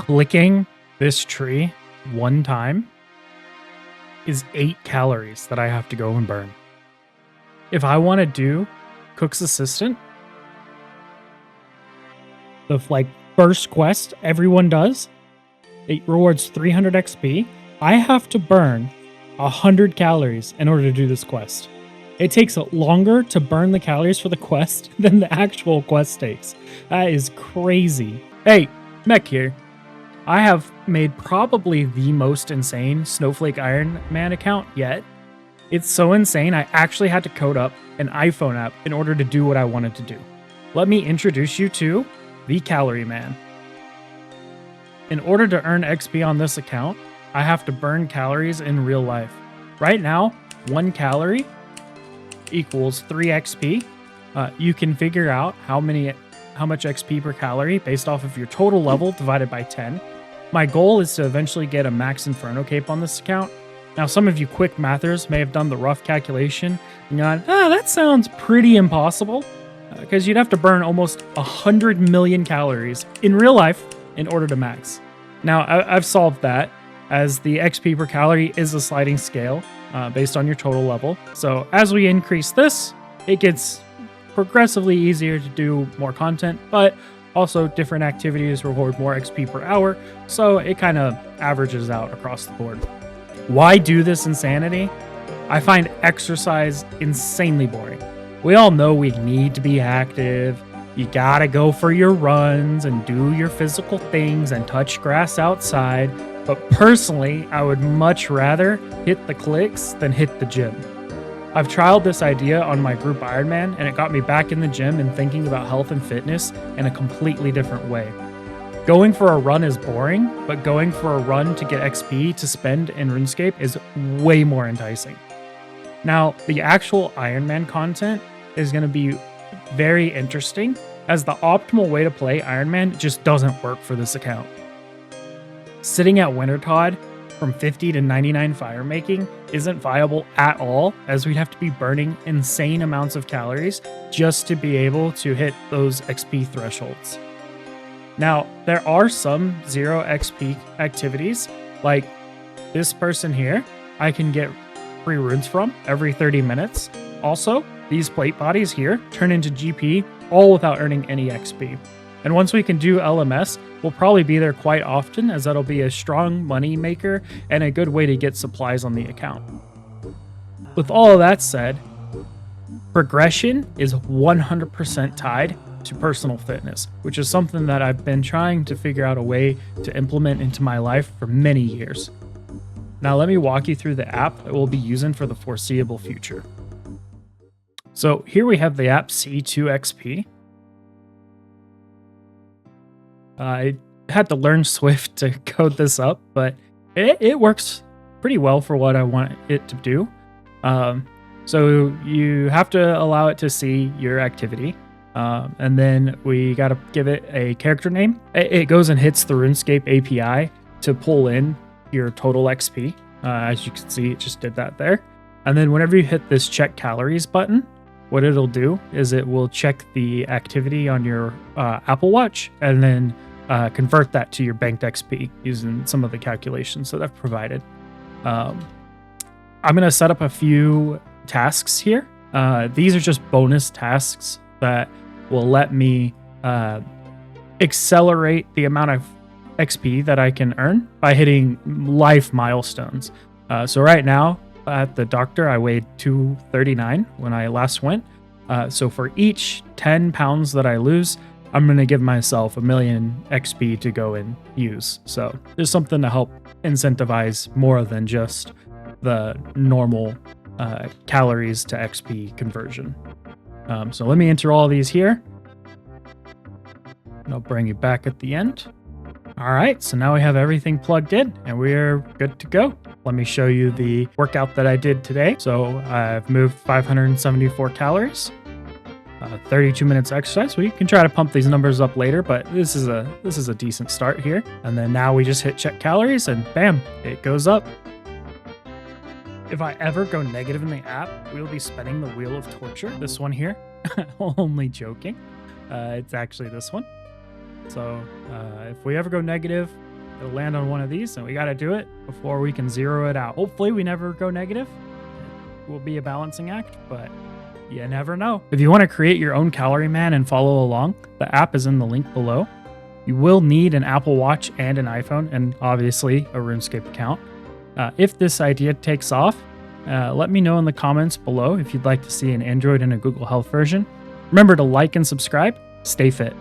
Clicking this tree one time is 8 calories that I have to go and burn. If I want to do Cook's Assistant, the first quest everyone does, it rewards 300 XP. I have to burn 100 calories in order to do this quest. It takes longer to burn the calories for the quest than the actual quest takes. That is crazy. Hey, Mech here. I have made probably the most insane Snowflake Ironman account yet. It's so insane, I actually had to code up an iPhone app in order to do what I wanted to do. Let me introduce you to the Calorie Man. In order to earn XP on this account, I have to burn calories in real life. Right now, 1 calorie equals 3 XP. You can figure out how much XP per calorie based off of your total level divided by 10. My goal is to eventually get a max Inferno Cape on this account. Now, some of you quick mathers may have done the rough calculation and gone, that sounds pretty impossible, because you'd have to burn almost 100 million calories in real life in order to max. Now, I've solved that, as the XP per calorie is a sliding scale based on your total level. So as we increase this, it gets progressively easier to do more content, but also different activities reward more XP per hour, so it kind of averages out across the board. Why do this insanity? I find exercise insanely boring. We all know we need to be active. You gotta go for your runs and do your physical things and touch grass outside. But personally, I would much rather hit the clicks than hit the gym. I've trialed this idea on my group Ironman, and it got me back in the gym and thinking about health and fitness in a completely different way. Going for a run is boring, but going for a run to get XP to spend in RuneScape is way more enticing. Now, the actual Ironman content is going to be very interesting, as the optimal way to play Ironman just doesn't work for this account. Sitting at Wintertod from 50 to 99 fire making isn't viable at all, as we'd have to be burning insane amounts of calories just to be able to hit those XP thresholds. Now, there are some 0 XP activities, like this person here, I can get free runes from every 30 minutes. Also, these plate bodies here turn into GP all without earning any XP. And once we can do LMS, we'll probably be there quite often, as that'll be a strong money maker and a good way to get supplies on the account. With all of that said, progression is 100% tied to personal fitness, which is something that I've been trying to figure out a way to implement into my life for many years. Now let me walk you through the app that we'll be using for the foreseeable future. So here we have the app C2XP. I had to learn Swift to code this up, but it works pretty well for what I want it to do. So you have to allow it to see your activity. And then we got to give it a character name. It goes and hits the RuneScape API to pull in your total XP. As you can see, it just did that there. And then whenever you hit this check calories button, what it'll do is it will check the activity on your Apple Watch and then convert that to your banked XP using some of the calculations that I've provided. I'm going to set up a few tasks here. These are just bonus tasks that will let me accelerate the amount of XP that I can earn by hitting life milestones. So right now at the doctor, I weighed 239 when I last went. So for each 10 pounds that I lose, I'm going to give myself 1 million XP to go and use. So there's something to help incentivize more than just the normal calories to XP conversion. So let me enter all these here. And I'll bring you back at the end. All right, so now we have everything plugged in and we're good to go. Let me show you the workout that I did today. So I've moved 574 calories, 32 minutes exercise. We can try to pump these numbers up later, but this is a decent start here. And then now we just hit check calories and bam, it goes up. If I ever go negative in the app, we'll be spinning the Wheel of Torture. This one here. Only joking. It's actually this one. So if we ever go negative, It'll land on one of these, and we got to do it before we can zero it out. Hopefully we never go negative. It will be a balancing act, but you never know. If you want to create your own calorie man and follow along, the app is in the link below. You will need an Apple Watch and an iPhone, and obviously a RuneScape account. If this idea takes off, let me know in the comments below if you'd like to see an Android and a Google Health version. Remember to like and subscribe. Stay fit.